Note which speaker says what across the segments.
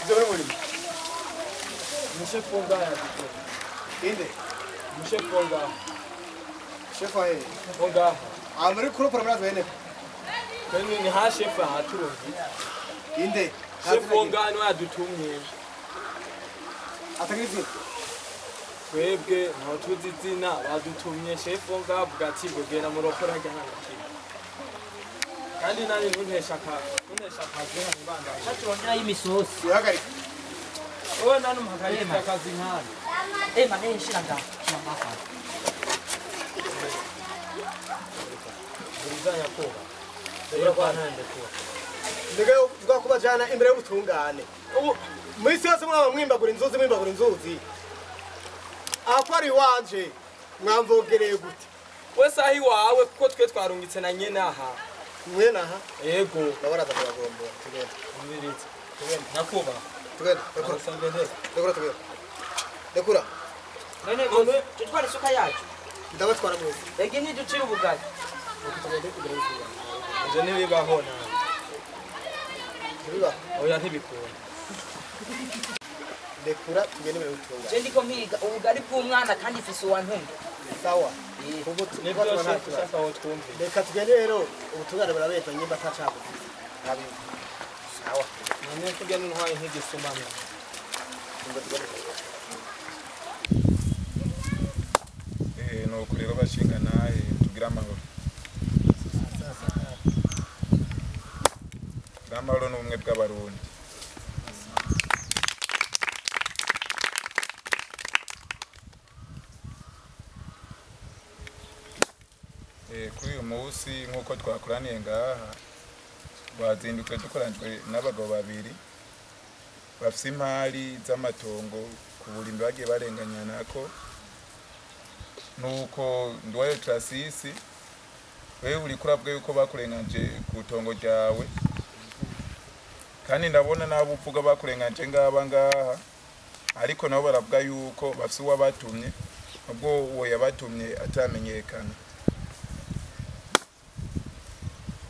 Speaker 1: Dove muri?
Speaker 2: Monsieur Fonga ya
Speaker 1: Inde?
Speaker 2: Monsieur Fonga.
Speaker 1: Chef ahe.
Speaker 2: Fonga.
Speaker 1: Amuri kuro promenade wene.
Speaker 2: Kwani ni ha chef haturuzi.
Speaker 1: Inde?
Speaker 2: Chef Fonga no yadutumye.
Speaker 1: Atagize.
Speaker 2: Twebwe nta tuzi izina badutumye chef Fonga avuga ati gogera mu rokora hajyana kandi nani ntuntesha akazi nk'ibanda
Speaker 3: Chaturondera y'imisosi.
Speaker 1: Uhagarika.
Speaker 2: wowe nani umuhagarika akazi nk'ani
Speaker 3: Mane shiranga kimamaka.
Speaker 2: urizanya koga rero kwanande ko
Speaker 1: Ndege uvuga kuba jana imbere y'ubutungane. Ubu muri yose mwaba mwimbagura inzuzi. Akwari wanje mwamvogereye gute?
Speaker 2: we sahi wawe kuko twe twarungitse na nyene aha
Speaker 1: Mwena ha?
Speaker 2: yego
Speaker 1: Ndabaraza kubagomba. Tugende.
Speaker 2: umwiritse nakuba
Speaker 1: Tugende. Dekura. Tugende. Dekura.
Speaker 3: None gombe tutwara isuka yacu.
Speaker 1: Ndabatwara mwese.
Speaker 3: Egi ni ducira ubugari.
Speaker 1: Tugende imbere y'ubutungane.
Speaker 2: ivyo ntibibaho nawe
Speaker 1: Biba.
Speaker 2: oya ntibikunda
Speaker 1: Dekura tugende imbere y'ubutungane.
Speaker 3: Je ndiko mpiga ubugari bw'umwana kandi ifise uwantumye.
Speaker 1: Sawa.
Speaker 3: Eh.
Speaker 1: Kuko
Speaker 2: nibyo chef ushaka aho twumve
Speaker 1: Reka tugende rero ubutungane burabeza nyimba atacabo. Abi. Sawa.
Speaker 2: none kurya n'intwaye nk'igisumamwe
Speaker 1: Ngo tugende.
Speaker 4: nuko rero bashinga naye tugira amahoro amahoro n'ubumwe bw'abarundi kuri uyu munsi nk'uko twakoraniye ngaha bazindutse dukoranyijwe n'abagabo babiri bafise imari z'amatongo ku burimbi bagiye barenganyanako nuko ndwayo Trasisi wewe uriko uravuga yuko bakurenganje ku tongo ryawe kandi ndabona nabo uvuga bakurenganje ngaba ngaha ariko nabo baravuga yuko bafise uwabatumye ubwo uwo yabatumye atamenyekana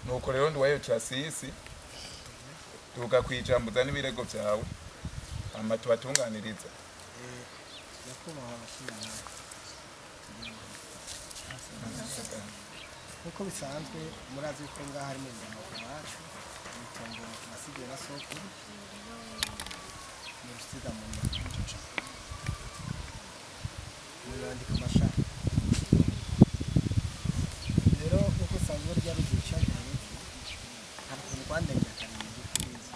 Speaker 4: nuko rero ndwayo Trasisi tuga kwijambuza n'ibirego byawe ama tubatunganiriza
Speaker 1: Uko bisanzwe murazi ko ngaha hari mu Rwanda wacu itongo nasigiye na soko mu rusiga mu nyacuca murandika amashaka rero uko sanzwe rya rugica cyane hari ku Rwanda nyakariye kuriza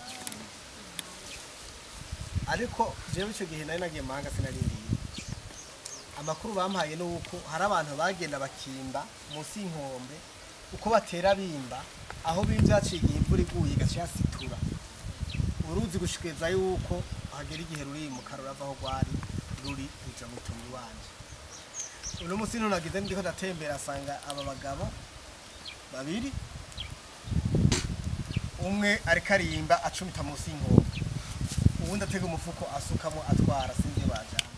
Speaker 1: ariko jewe icyo gihe nari nagiye mahanga sinarindiriye amakuru bampaye nuko hari abantu bagenda bakimba munsi y'inkombe uko batera bimba aho bivyaciye imvura iguye gacasitura uruzi gushikeza yuko hagera igihe ruri mu karurava aho gwari ruri kuja mu tungi wanje uno musi nagize ndiko ndatembera asanga aba bagabo babiri umwe ariko arimba acumita munsi y'inkombe ubundi atega umufuko asukamo atwara sinzi bajana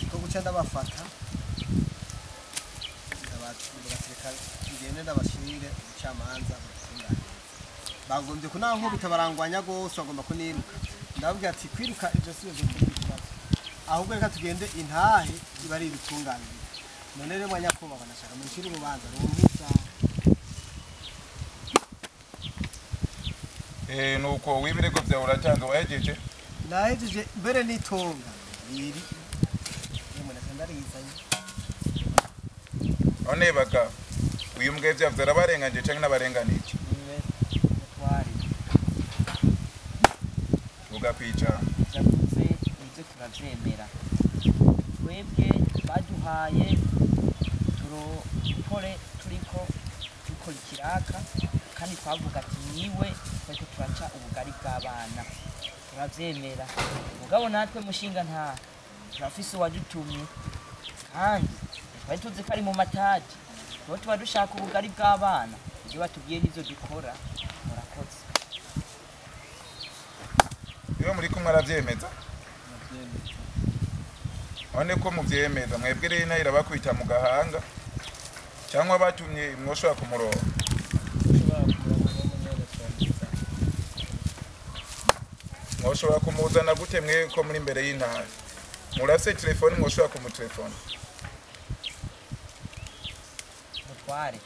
Speaker 1: ko guca ndabafata ndabatireka ngende ndabashirire ubucamanza butungane bagombye kunaho bitabarangwanya gose bagomba kuniruka ndababwira ati kwiruka ivyo sizo kubikibazo ahubwo reka tugende intahe ibari ibitungane none rero mwanyakuba banashaka mu shiri urubanza rumwisa
Speaker 4: nuko wibirego byawe uratanze wahejeje
Speaker 1: nahejeje mbere n'itonga iri
Speaker 4: none baga uyu mbwe byavuze arabarenganje canke n'abarenganije vuga kwicara
Speaker 3: Jakuze ibyo turavyemera. Twebwe baduhaye turokore turiko dukora ikiraka kandi twavuga ati niwe twese turaca ubugari bw'abana turavyemera mugabo natwe mushinga nta turafise uwadutumye kandi twari tuzi ko ari mu mataji tuba tuba dushaka ubugari bw'abana ibyo batubwiye n'ivyo dukora murakoze
Speaker 4: iyo muri kumwe aravyemeza none ko muvyemeza mwebwe rero intahira bakwita mu gahanga cyangwa batumye mwoshobora kumuronka mwoshobora kumuzana gute mwe ko muri imbere y'intara murafise telefone mwoshobora kumutelefona
Speaker 3: mutware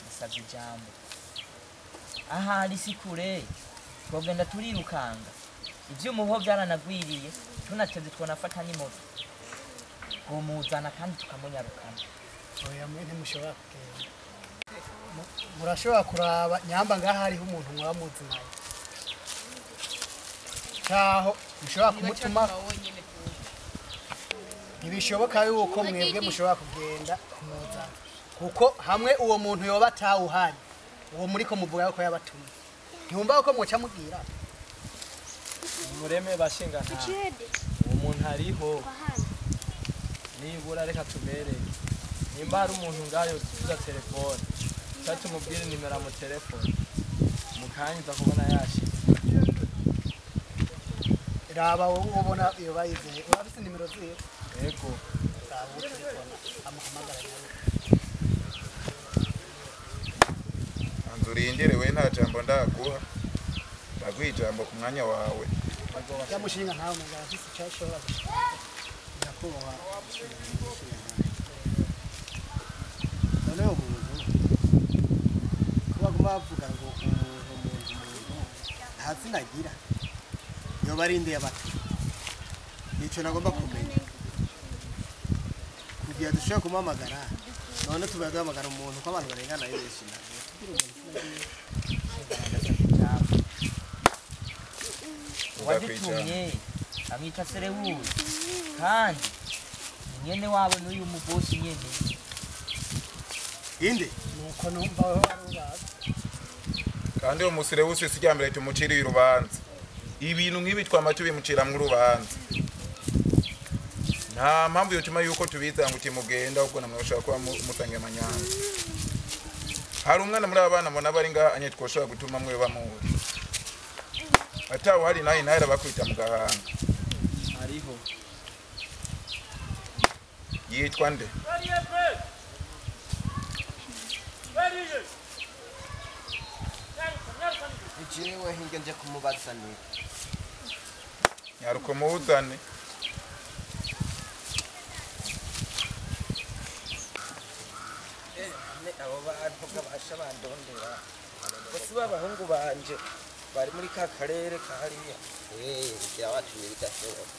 Speaker 3: ndasabye ijambo ahari si kure twogenda turirukanga ivy'umuho byaranagwiriye tunatevye twonafata n'imoto kumuzana kandi tukamunyarukana
Speaker 1: oya mwe ntimushobora kugenda murashobora kuraba nyamba ngaha hariho umuntu mwamuzi naye cyaho mushobora kumutuma ntibishoboka yuko mwebwe mushobora kugenda kumuzana kuko hamwe uwo muntu yoba atawuhari uwo muriko muvuga yuko yabatumye ntiwumva ko mwoca mubwira
Speaker 2: mureme bashinga nta umuntu ariho nibura reka tubereye nimba hari umuntu ngayo tuza telefone cyangwa tumubwire nimero mu telefone mukanyiza kubona yashitse
Speaker 1: raba wowe ubona iyo bayizeye urabise nimero ziwe
Speaker 2: yego
Speaker 1: raba uwo telefone amuhamagara nawe
Speaker 4: anzurindire we nta jambo ndaguha ndaguha ijambo ku mwanya wawe
Speaker 1: yamushinga ntawe mugabo afise icyo ashobora nyakubahwa noneho umuntu kuba guma bavuga ngo umuntu nta zina agira yoba ari inde y'abato nicyo nagomba kumenya kugira dushobore kumuhamagara none tuba duhamagara umuntu ko abantu barengana benshi tugira umuntu
Speaker 3: wadutumye amwita Serewuzi kandi ni nyene wabo n'uyu mubosi nyene
Speaker 1: inde nuko numva aho ari ubaza
Speaker 4: kandi uwo musire wose sijya mbere tumuciriye urubanza ibintu nk'ibi twama tubimucira mu rubanza nta mpamvu yotuma yuko tubiza ngo timugenda ubwo namwe ushaka kuba mutangiye amanyanga hari umwana muri abana mbona bari ngaha anye twoshobora gutuma mwe bamuzi atawe hari nayi nayi bakwita mu gahanga
Speaker 2: hariho
Speaker 4: yitwa nde
Speaker 1: jewe hinge nje kumubaza ni
Speaker 4: nyaruko muzane
Speaker 5: abo bantu bw'abasha bandondera bose b'abahungu banje bari muri ka karere kahariya bigira batumye bidashoboka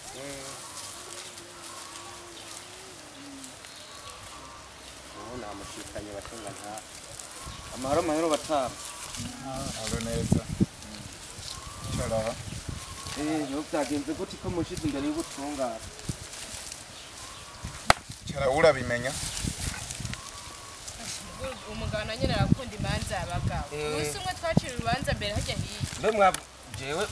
Speaker 5: ubu namushikanye bashinga nta amahoro mahoro batama
Speaker 4: alo neza cyaraha
Speaker 5: niho byagenze gute ko mushize imbere y'ubutungane
Speaker 4: cyaraha urabimenya
Speaker 6: umugabo na nyine arakunda imanza y'abagabo umunsi umwe twacira urubanza mbere hajya hiya
Speaker 5: mbe jewe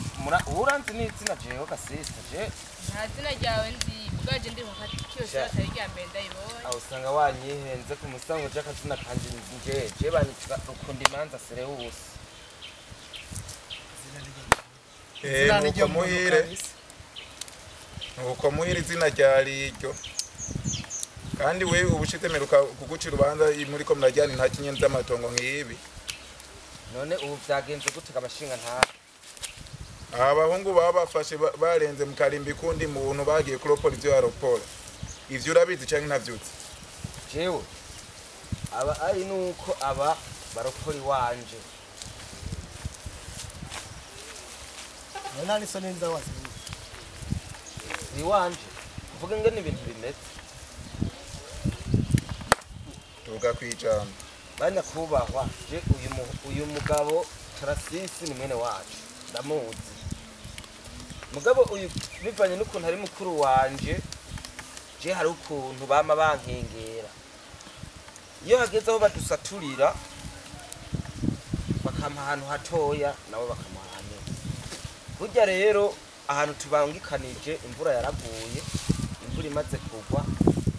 Speaker 5: uranzi n'izina jewe gasista je
Speaker 6: nta zina ryawe nzi bwaje ndi mu kati cyose atari rya mbere ndayibonye
Speaker 5: aho usanga wanyihenze ku musango j'akazina kanje je banyitwa ukunda imanza Serewusi
Speaker 4: nuko muhire nuko muhire izina ryari iryo kandi we ubushize meruka kugucira urubanza muri ko murajyana nta kinyenzi z'amatongo nk'ibi
Speaker 5: none ubu byagenze gute kabashinga nta
Speaker 4: abahungu baba bafashe barenze mu karimbi kundi muntu bagiye kuropora ivyo yaropora ivyo urabizi canke ntavyutse
Speaker 5: jewe aba ari nuko aba barokora iwanje
Speaker 1: none ari so neza wazi
Speaker 5: iwanje uvuga ngene ibintu bimeze
Speaker 4: tuvuga kwijambo
Speaker 5: banya kubahwa je uyu mugabo Tarasisi ni mwene wacu ndamuzi mugabo uyu bivanye n'ukuntu ari mukuru wanje je hari ukuntu bama bankengera iyo hageze aho badusaturira bakampa ahantu hatoya nawe bakamuhanya burya rero ahantu tubangikanije imvura yaraguye imvura imaze kugwa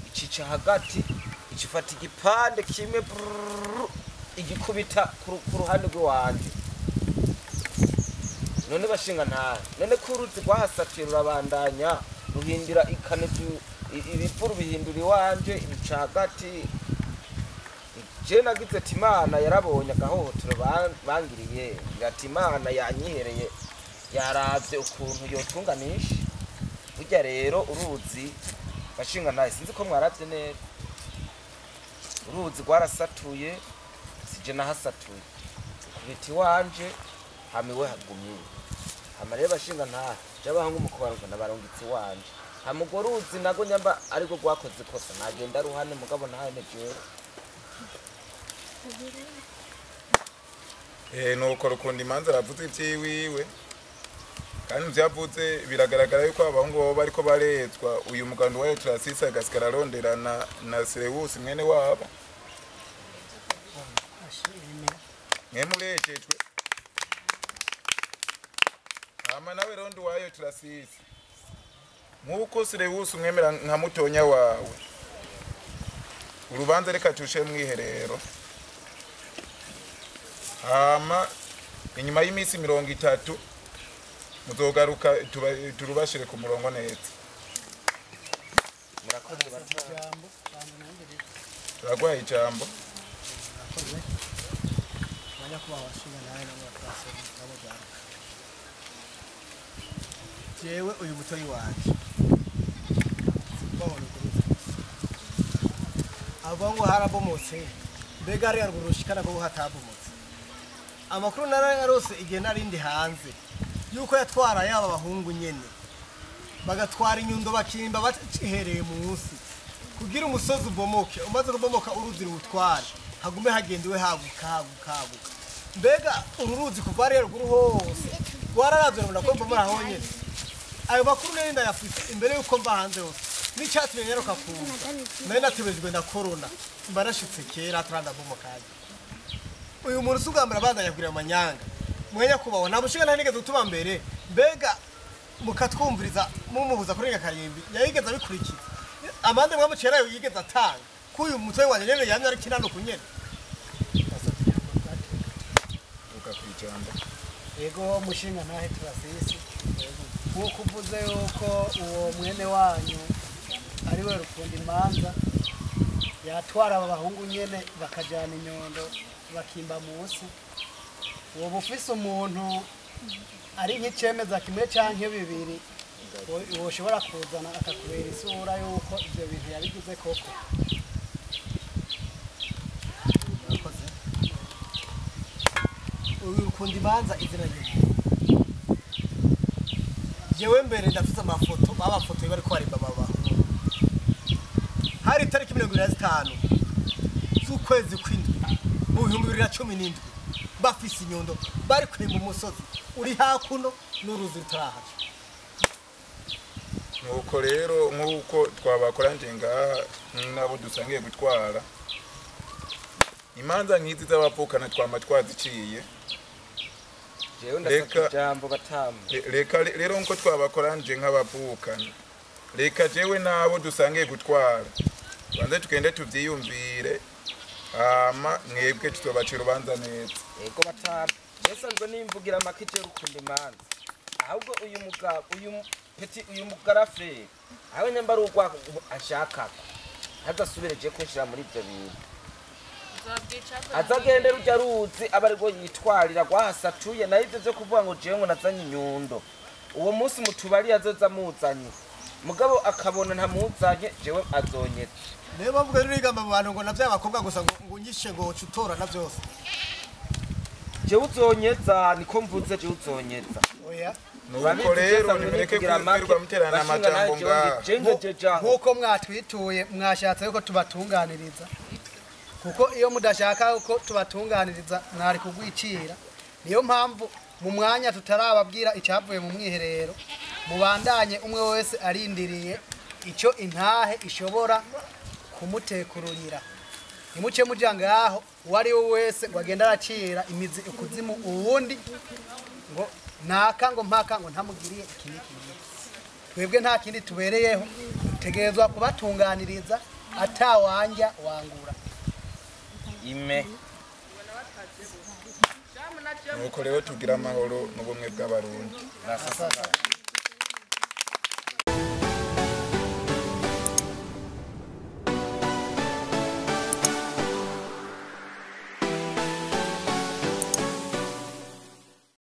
Speaker 5: icica hagati icifata igipande kimwe igikubita ku ruhande rw'iwanje none bashinga nta none ko uruzi rwahasatuye rurabandanya ruhindira ikanetu ibipfuru bihindura iwanje ibica hagati je nagize ati Imana yarabonye agahohotero bangiriye ati Imana yanyihereye yaravye ukuntu yotwunganisha burya rero uruzi bashinga ntaye sinzi ko mwaravye neza uruzi rwarasatuye sije nahasatuye kubiti wanje hamiwe hagumye hama rero bashinga ntahe jabahanga umukobarwa nabarungitsi wanje hamugwo ruzi nago nyamba ariko rwakoze ikosa nagenda ruhane mugabo ntahe nejewe
Speaker 4: nuko Rukundo imanza aravuze ivyiwiwe kandi vyavuze biragaragara yuko abahungu babo bariko barezwa uyu mugando wayo Turasisi agasigara aronderana na Selewusi mwene wabo mwemurejejwe hama nawe rondo wayo Turasisi nk'uko Selewusi umwemera nka mutonya wawe urubanza reka tushe mwiherero hama inyuma y'imisi 30 muzogaruka turubashire ku murongo neza
Speaker 5: murakoze
Speaker 1: ijambo
Speaker 4: turagwaye ijambo
Speaker 1: banya kuba washinga nawe n'abaturaseri nabo byaruka jewe uyu mutoyi wanje babona ukuri abo ngo harabomotse mbega ari rurushikana ko hatabomotse amakuru nararose igihe narindi hanze yuko yatwara yaba bahungu nyene bagatwara inyundo bakimba bacihereye munsi kugira umusozi ubomoke umaze kubomoka uruzi rutwara hagume hagendewe haguka mbega uruzi kuva rero guru hose wararavye rubona ko mbomora aho nyene ayo makuru nenda yafise imbere yuko mba hanze hose n'icyatumye nyaruka kuza nari natebejwe na corona mba nashitse kera atranda bomokaje uyu muntu sugambira bandanya kugira amanyanga mwenya kubaho nabushiga ntanigeze gutuma mbere mbega mukatwumviriza mumubuza kurenga karimbi yayigeze abikurikiza amande mwamucera yo yigeze atanga kuyu mutwe wanje nyene yamye ari kinano kunyene
Speaker 4: ukakwijamba
Speaker 7: yego mushinga ntahe Turasisi kuko uvuze yuko uwo mwene wanyu ari we Rukundo imanza yatwara aba bahungu nyene bakajana inyundo bakimba munsi uwo bufise umuntu ari nk'icemeza kimwe canke bibiri woshobora kuzana akakubera isura yuko ivyo bintu yabigize koko
Speaker 1: uyu Rukundo imanza izina rye jewe mbere ndafite amafoto babafoto bari ko barimba baba hari tariki 25 z'ukwezi kw'indwi mu 2017 bafise inyundo bari kwimba umusozi uri hakuno n'uruzi rutarahaje
Speaker 4: nuko rero nk'uko twabakoranje ngaha nabo dusangiye gutwara imanza nk'izi z'abapfukana twama twaziciye
Speaker 5: jewe ndasaka ijambo batamu
Speaker 4: reka rero nko twabakoranje nk'abapfukana reka jewe nabo dusangiye gutwara banze tukende tuvyiyumvire hama mwebwe tutobacira urubanza neza
Speaker 5: yego batamu yesanzwe nimvugira makije Rukundo imanza ahubwo uyu mugarafre aho nyamba rugwa ashaka hadasubireje kunshira muri ivyo bintu azagende rujya ruzi abarirwo yitwarira gwahasatuye na ivyo byo kuvuga ngo jewe ngo nazanye inyundo uwo munsi mutubari azoza muzanye mugabo akabona ntamuzanye jewe azonyeta
Speaker 1: niyo bavuga rurigamba mu bantu ngo navyo abakobwa gusa ngo unyishe ngo utora na byose
Speaker 5: jewe uzonyeza niko mvuze jewe uzonyeza
Speaker 7: oya
Speaker 4: nuko rero nimereke kwirwa muterana amajambo ngaha
Speaker 7: nkuko mwatwituye mwashatse yuko tubatunganiriza kuko iyo mudashaka uko tubatunganiriza mwari kugwicira niyo mpamvu mu mwanya tutarababwira icyavuye mu mwiherero mubandanye umwe wese arindiriye icyo intahe ishobora kumutekururira nimuce muja ngaho wari we wese ngo agenda aracira imizi ukuzimu uwundi ngo naka ngo mpaka ngo ntamugiriye ikiniki twebwe nta kindi tubereyeho tegerezwa kubatunganiriza atawanja wangura
Speaker 5: ime
Speaker 4: nuko rero tugira amahoro n'ubumwe bw'abarundi
Speaker 5: nasasa